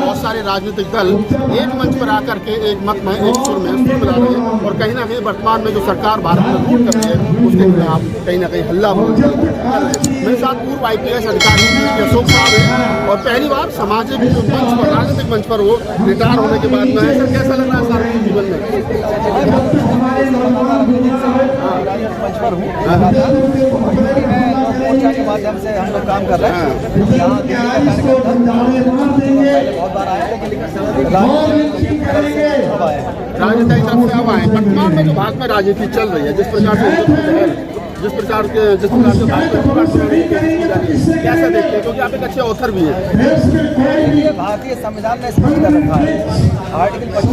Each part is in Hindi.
बहुत सारे राजनीतिक दल एक मंच पर आकर के एक मत में एक सुर मिला रहे हैं और कहीं ना कहीं वर्तमान में जो सरकार भारत में रूल कर रही है उसके खिलाफ कहीं ना कहीं हल्ला बोल रहे हैं। मेरे साथ पूर्व IPS अधिकारी अशोक साहब हैं और पहली बार सामाजिक मंच पर राजनीतिक मंच पर वो रिटायर होने के बाद में है। सर कैसा लग रहा है सार्वजनिक जीवन में? मोर्चा के माध्यम से हम लोग काम कर रहे हैं। बहुत बार आया लेकिन राजनीतिक तरफ से अब आए। वर्तमान में जो भारत में राजनीति चल रही है, जिस प्रकार से जिस प्रकार से कैसा देखते हैं, क्योंकि आप एक अच्छे ऑथर भी हैं। भारतीय संविधान ने स्पष्ट कर रखा है, आर्टिकल 25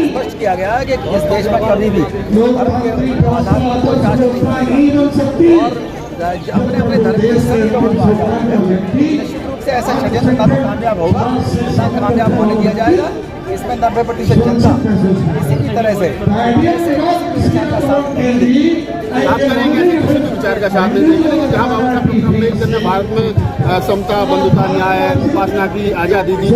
स्पष्ट किया गया है कि इस देश में कभी भी धर्म के आधार पर कोई राजनीति और अपने अपने धर्म के सभी लोगों को निश्चित रूप से ऐसा षड्यंत्र ना तो कामयाब होगा, ना कामयाब होने दिया जाएगा। इसमें 90% जनता किसी भी तरह से आप करेंगे किसी भी विचार का साथ नहीं देंगे, लेकिन जहाँ बाबू साहब अम्बेडकर ने भारत में समता, बंधुता, न्याय, उपासना की, आज़ादी दी,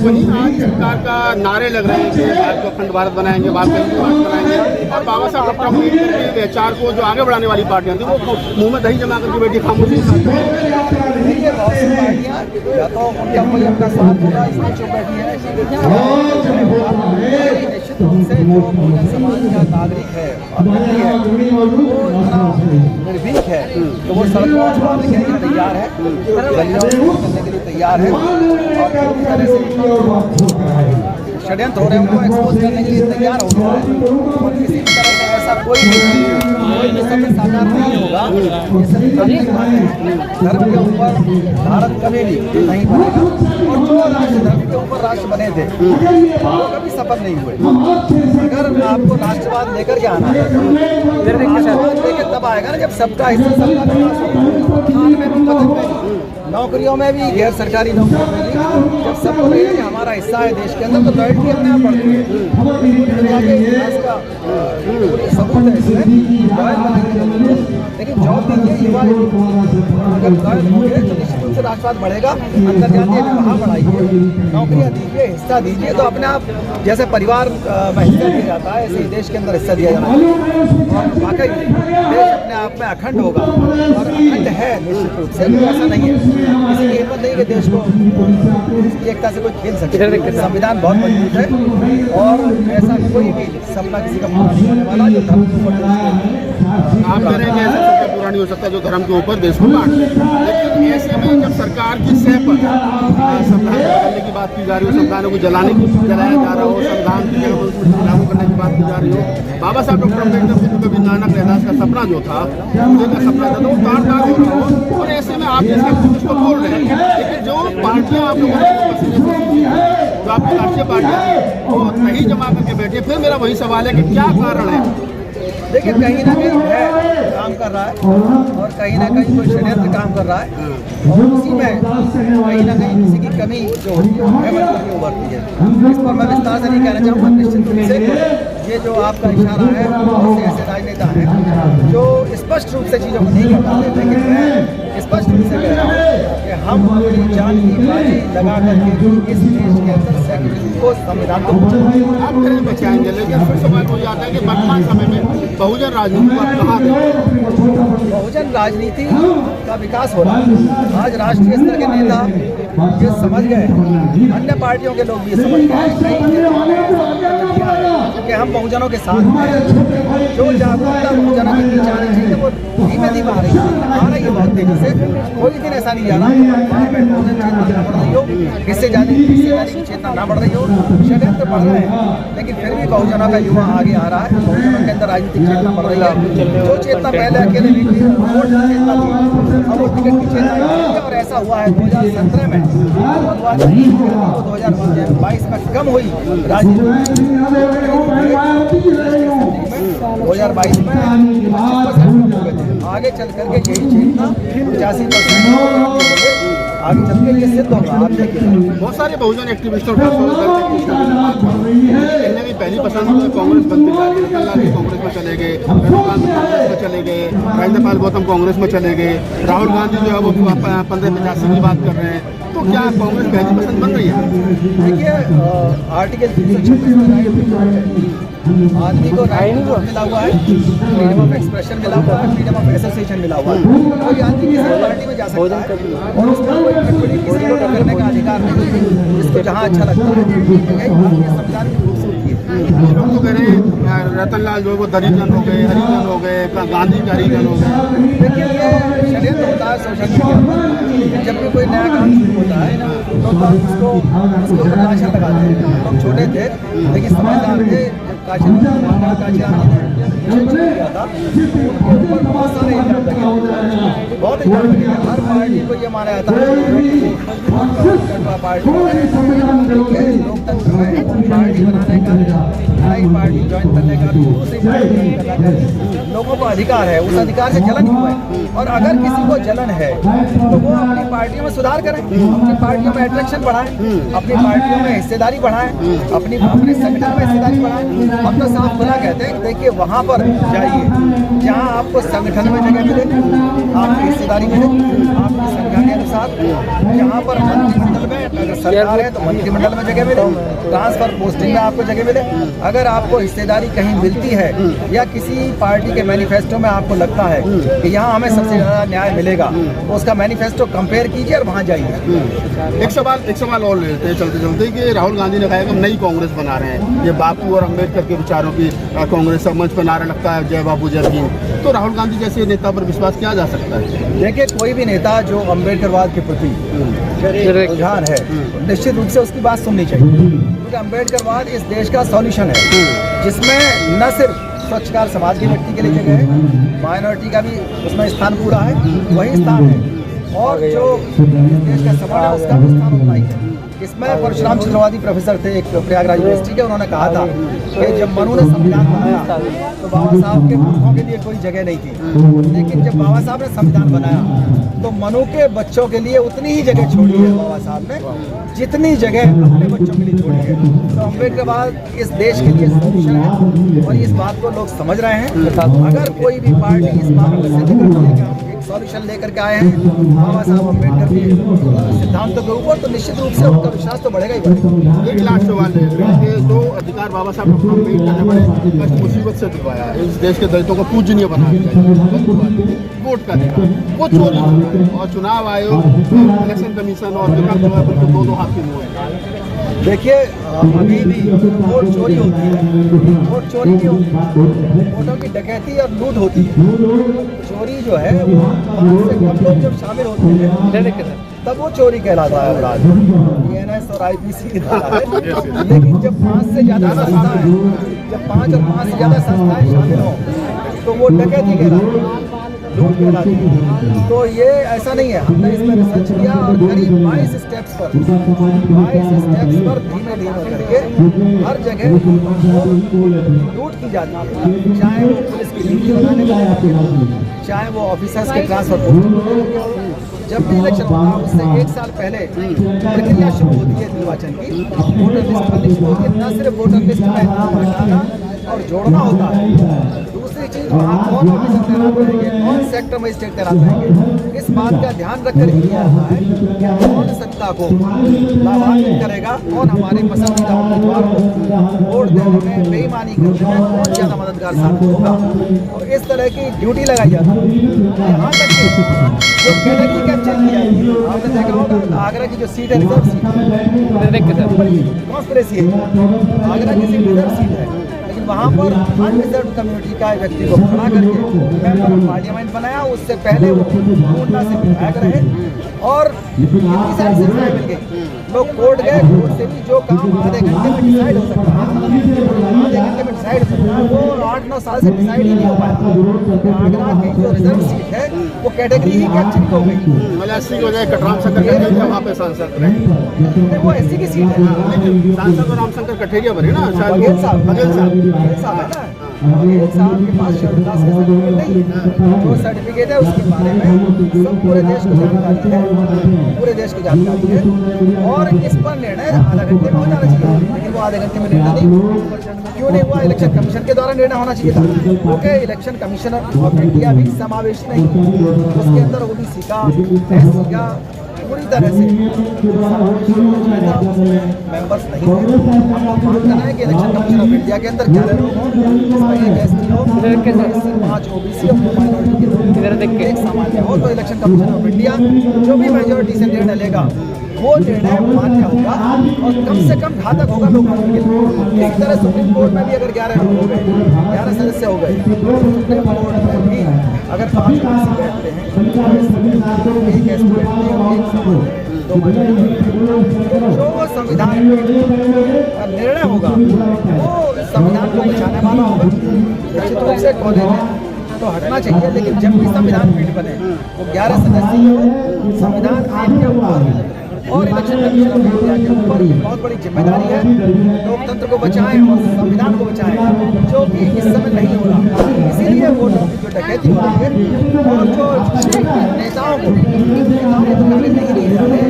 वहीं आज सरकार का नारे लग रहे हैं कि भारत को अखंड भारत बनाएंगे, भारत को हिंदू भारत बनाएंगे। और बाबा साहब डॉक्टर अम्बेडकर के विचार को जो आगे बढ़ाने वाली पार्टियां थी वो मुँह में दही जमा करके बैठी खामोशी। बहुत सी पार्टियाँ या तो उनका कोई अपना साथ होगा इसमें चुप बैठी है, निश्चित रूप से जो बहुजन समाज का नागरिक है निर्भीक है तो वो सड़कों के लिए तैयार है, गलियों करने के लिए तैयार है और पूरी तरह से षड्यंत्र हो रहे हैं उनको एक्सपोज करने के लिए तैयार हो गया है। और किसी भी तरह से ऐसा कोई साकार नहीं होगा, धर्म के ऊपर भारत कभी भी नहीं बनेगा। और जो राष्ट्र धर्म के ऊपर राष्ट्र बने थे वो कभी सफल नहीं हुए। अगर आपको राष्ट्रवाद लेकर के आना है राष्ट्रवाद लेकर तब आएगा ना जब सबका हिस्सा सबका विकास होगा। नौकरियों में भी, गैर सरकारी नौकरियों में भी जब सबको लगेगा कि हमारा हिस्सा है देश के अंदर तो लॉयल्टी अपने आप बढ़ती है। दुनिया के इतिहास का सबूत है इसमें। लेकिन जॉब दीजिए युवा अगर लॉयल होंगे तो निश्चित रूप से राष्ट्रवाद बढ़ेगा। अंतर्जातीय विवाह बढ़ाइए, नौकरियाँ दीजिए, हिस्सा दीजिए तो अपने आप जैसे परिवार में हिस्सा दिया जाता है ऐसे ही देश के अंदर हिस्सा दिया जाना चाहिए। और वाकई देश अपने आप में अखंड होगा और अखंड है निश्चित रूप से। ऐसा नहीं है, किसी की हिम्मत नहीं कि देश को एकता से कोई खेल सके। संविधान बहुत मजबूत है और ऐसा कोई भी सपना किसी का पूरा नहीं होने वाला जो धर्म के ऊपर आप करेंगे ऐसा सबसे पूरा नहीं हो सकता जो धर्म के ऊपर देश को बांट। लेकिन ऐसे में जब सरकार की सह पर संविधान बदलने की बात की जा रही हो, संविधानों को जलाया जा रहा हो, संविधान की लागू करने की बात की जा रही हो, बाबा साहब डॉक्टर अम्बेडकर को कभी नानक रहदास का सपना जो था, मुझे का सपना था, तो वो तार तार हो रहा हो। और ऐसे में आप इसका कुछ को बोल रहे हैं, लेकिन जो पार्टियां आप लोगों ने जो आपकी राष्ट्रीय पार्टियां थी वो नहीं जमा करके बैठे, फिर मेरा वही सवाल है कि क्या कारण है? देखिए कहीं ना कहीं है काम कर रहा है और कहीं ना कहीं कोई षड्यंत्र काम कर रहा है और उसी में कहीं ना कहीं किसी की कमी जो है मतलब उभरती है। इस पर मैं विस्तार से नहीं कहना चाहूँगा। निश्चित रूप से ये जो आपका इशारा है बहुत से ऐसे राजनेता हैं जो स्पष्ट रूप से चीज़ों को नहीं कर पाते, लेकिन मैं स्पष्ट रूप से कह रहा हूँ कि हम अपनी जान की बाजी लगा करके इस देश के अंदर सेक्युलरिज्म को, संविधान को आप कहीं बचाएंगे। लेकिन फिर सवाल हो जाता है कि वर्तमान समय में बहुजन राजनीति पर कहाँ गए? बहुजन राजनीति का विकास हो रहा है। आज राष्ट्रीय स्तर के नेता ये समझ गए, अन्य पार्टियों के लोग भी ये समझ गए कि हम बहुजनों के साथ हैं। जो जागरूकता बहुजनों के बीच आनी चाहिए वो धीमे धीमे आ रही है बहुत तेजी से। कोई दिन ऐसा नहीं जा रहा बहुजन चेतना ना बढ़ रही हो, हिस्सेदारी की चेतना ना बढ़ रही हो, षड्यंत्र बढ़ रहे हैं, लेकिन फिर भी बहुजनों का युवा आगे आ रहा है। बहुजनों के अंदर राजनीतिक चेतना बढ़ रही है। जो चेतना पहले अकेले नहीं थी, वोट की चेतना थी, अब वो टिकट की चेतना है। और ऐसा हुआ है 2017 में, 2022 में कम हुई राजनीति, 2022 में 25% आगे चल करके यही चेतना 85% आगे चल के ये सिद्ध होगा। आप देखिए बहुत सारे बहुजन एक्टिविस्ट और दलित एक्टिविस्ट कहने की पहली पसंद कांग्रेस बनती जा रही है। रतनलाल जी कांग्रेस में चले गए, रघुकांत कांग्रेस में चले गए, राज्यपाल गौतम कांग्रेस में चले गए, राहुल गांधी जो है वो 1585 की बात कर रहे हैं। तो क्या कांग्रेस पहली पसंद बन रही है? देखिए आर्टिकल 326 में आदमी को राइट मिला हुआ है, फ्रीडम ऑफ एक्सप्रेशन मिला हुआ है, फ्रीडम ऑफ एसोसिएशन मिला हुआ है। कोई आदमी किसी पार्टी में जा सकता है और उसका कोई कटौती किसी को करने का अधिकार नहीं है, जिसको जहाँ अच्छा लगता है। यही भारतीय संविधान की खूबसूरती है। लोग तो कह रहे हैं रतनलाल जो है वो दलित हो गए, हरिजन हो गए, गांधी का हरिजन हो गए। देखिए ये षड्यंत्र होता है सोशल मीडिया पर। जब भी कोई नया काम शुरू होता है तो उसको उसके ऊपर काशा लगाते हैं। लोग छोटे थे लेकिन समझदार थे। जब काशा किया था उनके ऊपर बहुत सारे इल्जाम लगे, बहुत इल्जाम लगे। हर पार्टी को ये माना जाता है पार्टी लोकतंत्र में पार्टी बनाने का, नई पार्टी ज्वाइन करने का, दूसरी पार्टी करने का लोगों को अधिकार है। उस अधिकार से जलन क्यों है? और अगर किसी को जलन है तो वो अपनी पार्टियों में सुधार करें, अपनी पार्टियों में अट्रैक्शन बढ़ाएं, अपनी पार्टियों में हिस्सेदारी बढ़ाएं, अपने संगठन में हिस्सेदारी बढ़ाएं। हम तो साफ खुला कहते हैं, देखिए वहाँ पर जाइए जहाँ आपको संगठन में जगह मिले, आपकी हिस्सेदारी मिले, आपकी संख्या के अनुसार। जहाँ पर मंत्रिमंडल में अगर सरकार है तो मंत्रिमंडल में जगह मिले, ट्रांसफर पोस्टिंग में आपको जगह मिले। अगर आपको हिस्सेदारी कहीं मिलती है या किसी पार्टी के मैनिफेस्टो में आपको लगता है कि यहाँ हमें सबसे ज़्यादा न्याय मिलेगा, तो उसका मैनिफेस्टो कंपेयर कीजिए और वहाँ जाइए। एक सवाल और ले लेते हैं चलते चलते कि राहुल गांधी ने कहा कि हम नई कांग्रेस बना रहे हैं, ये बापू और अम्बेडकर के विचारों की कांग्रेस मंच पर नारा लगता है जय बापू जय भीम। तो राहुल गांधी जैसे नेता पर विश्वास किया जा सकता है? देखिए कोई भी नेता जो अम्बेडकरवाद के प्रति रुझान है निश्चित रूप से उसकी बात सुननी चाहिए, क्योंकि अम्बेडकरवाद इस देश का सॉल्यूशन है, जिसमें न सिर्फ स्वच्छकार समाज के व्यक्ति के लिए जगह है, माइनॉरिटी का भी उसमें स्थान पूरा है, वही स्थान है, और जो इस देश का समान है उसका भी स्थान उतना ही है। इसमें परशुराम चंद्रवादी प्रोफेसर थे एक प्रयागराज यूनिवर्सिटी के, उन्होंने कहा था कि जब मनु ने संविधान बनाया तो बाबा साहब के पुरखों के लिए कोई जगह नहीं थी, लेकिन जब बाबा साहब ने संविधान बनाया तो मनु के बच्चों के लिए उतनी ही जगह छोड़ी है बाबा साहब ने जितनी जगह अपने बच्चों के लिए छोड़ी है। तो अम्बेडकरवाद इस देश के लिए सोल्यूशन है और इस बात को लोग समझ रहे हैं। अगर कोई भी पार्टी इस बात को सिद्ध करके एक सॉल्यूशन लेकर के आए हैं बाबा साहब अम्बेडकर के सिद्धांतों के ऊपर, तो निश्चित रूप से उनका विश्वास तो बढ़ेगा ही बढ़ेगा। एक लास्ट सवाल है कि जो अधिकार बाबा साहब अम्बेडकर ने बड़े कष्ट मुसीबत से दिलवाया, इस देश के दलितों को पूजनीय बना दिया, वोट का अधिकार वो चोरी हो रहा है और चुनाव आयोग, इलेक्शन कमीशन और विकास जो है बिल्कुल दो हाथ के मुँह है। देखिए अभी भी वोट चोरी होती है, वोट चोरी क्यों? वोटों की डकैती और लूट होती है। चोरी जो है वो 5 से कम लोग जब शामिल होते हैं तब वो चोरी कहलाता है अपराध। DNS और IPC की धारा है। लेकिन जब 5 से ज़्यादा संस्थाएं, जब 5 और 5 से ज़्यादा संस्थाएं शामिल हों तो वो डकैती कहलाती है, लूट कहलाती है। तो ये ऐसा नहीं है, हमने इसमें रिसर्च किया और करीब 22 स्टेप्स पर धीमे धीमे करके हर जगह लूट की जाती है, चाहे वो पुलिस की ड्यूटी बनाने का, चाहे वो ऑफिसर्स के ट्रांसफर पोस्टिंग। जब भी इलेक्शन होता है उससे 1 साल पहले प्रक्रिया शुरू होती है निर्वाचन की, वोटर लिस्ट बननी शुरू होती है। न सिर्फ वोटर लिस्ट में नाम हटाना और जोड़ना होता है, दूसरी चीज वहाँ कौन ऑफिसर तैनात रहेंगे, कौन सेक्टर मजिस्ट्रेट तैनात रहेंगे, इस बात का ध्यान रखकर किया जाता है कि कौन सत्ता को लाभान्वित करेगा, कौन हमारे पसंदीदा उम्मीदवार को वोट देने में, बेईमानी करने में कौन ज़्यादा मददगार साबित होगा। और इस तरह की ड्यूटी लगाई जाती है। यहाँ तक कि जो कैटेगरी कैप्चर किया है, आपने देखा होगा आगरा की जो सीट है रिजर्व सीट कॉन्स्पिरेसी है, आगरा की सीट रिजर्व सीट है, लेकिन वहाँ पर अनरिजर्व कम्युनिटी का व्यक्ति को खड़ा करके मेंबर ऑफ पार्लियामेंट बनाया। उससे पहले वो कोटा से विधायक रहे और इतनी सारी सुविधाएं मिल गई। लोग कोर्ट गए, कोर्ट से भी जो काम आधे घंटे में डिसाइड हो सकता है, आधे घंटे में डिसाइड हो सकता है, वो 8-9 साल से डिसाइड ही नहीं हो पाया। आगरा की जो रिजर्व सीट है वो कैटेगरी ही कैप्चर हो गई। मतलब 80 की बजाय रामशंकर कठेरिया वहाँ पे सांसद रहे, वो SC की सीट है, लेकिन सांसद रामशंकर कठेरिया बने ना, बघेल साहब बघेल साहब है ना। और एक साहब के पास शेड्यूल कास्ट का सर्टिफिकेट नहीं है। जो सर्टिफिकेट है उसके बारे में सब पूरे देश को जानकारी है, पूरे देश को जानकारी है। और इस पर निर्णय आधा घंटे में हो जाना चाहिए, लेकिन वो आधे घंटे में निर्णय नहीं, क्यों नहीं हुआ? इलेक्शन कमीशन के द्वारा निर्णय होना चाहिए था, क्योंकि इलेक्शन कमीशनर ऑफ इंडिया भी समावेशी नहीं, उसके अंदर ओबीसी का, एससी का पूरी तरह से मेंबर्स नहीं है। हम लोग मांग कर रहे हैं कि इलेक्शन कमीशन ऑफ इंडिया के अंदर 11 लोग हों, जिसमें एक एसटी हो, 5 ओबीसी और 2 माइनॉरिटी के लोग एक सामान्य हो, तो इलेक्शन कमीशन ऑफ इंडिया जो भी मेजोरिटी से निर्णय लेगा वो निर्णय मान्य होगा और कम से कम घातक होगा लोकतंत्र के लिए। इसी तरह सुप्रीम कोर्ट में भी अगर 11 लोग हो गए, 11 सदस्य हो गए, सुप्रीम कोर्ट में भी अगर 5 ओबीसी बैठते हैं, एक एसटी बैठते हैं, एक सामान्य, 2 माइनॉरिटी, जो संविधान का निर्णय होगा वो संविधान को बचाने वाला होगा। निश्चित रूप से कॉलेज तो हटना चाहिए, लेकिन जब भी संविधान पीठ बने वो 11 सदस्य हो, संविधान पीठ के ऊपर और इलेक्शन कमीशन ऑफ इंडिया के ऊपर ये बहुत बड़ी जिम्मेदारी है। लोकतंत्र को बचाएं और संविधान को बचाएं, जो कि इस समय नहीं हो रहा। इसीलिए वोटों की जो डकैती हो रही है और जो नेताओं को तो कागज नहीं दिए जा रहे,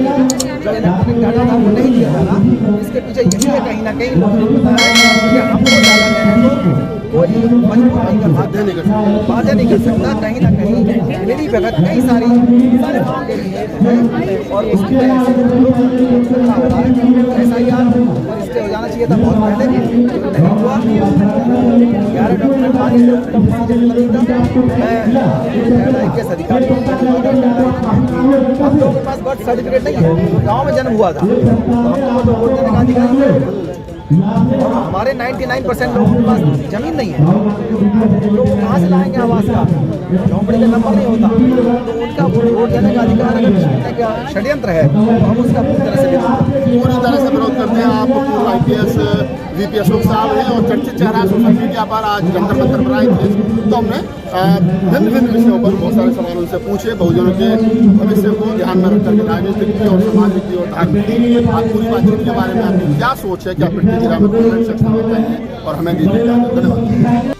जो इलेक्ट्रॉनिक डाटा था वो नहीं दिया जा रहा, इसके पीछे यही है कहीं ना कहीं लोगों ने बताया कि हमको डाला गया है तो कोई मजबूर नहीं कर सकता, बाध्य नहीं कर सकता। कहीं ना कहीं मिली भगत कई सारे गाँव के लिए है और उसकी वजह से हो रहा है। SIR और इससे हो जाना चाहिए था बहुत पहले, नहीं हुआ। 11 डॉक्यूमेंट मांगे थे, उसका प्रोसीजर नहीं था। मैं IPS अधिकारी हम लोगों के पास बर्थ सर्टिफिकेट नहीं है, गाँव में जन्म हुआ था तो हमको तो वोट देने का अधिकार नहीं है। और हमारे 99% लोगों के पास जमीन नहीं है, तो वो कहाँ से लाएंगे आवास का? झोंपड़ी का नंबर नहीं होता, तो उनका वोट देने का अधिकार अगर छीनने का षड्यंत्र है तो हम उसका पूरी तरह से पूरी तरह से विरोध करते हैं। आप IPS VP अशोक साहब हैं और चर्चित चेहरा सोशल मीडिया पर आज जंतर मंतर बनाए थे, तो हमने भिन्न भिन्न विषयों पर बहुत सारे सवाल उनसे पूछे। बहुजनों के भविष्य को ध्यान में रखकर राजनीतिक की और सामाजिक की और धार्मिक की आज पूरी बातचीत के बारे में आपकी क्या सोच है, क्या प्रतिक्रिया में कमेंट सेक्शन में कहिए और हमें दीजिए। धन्यवाद।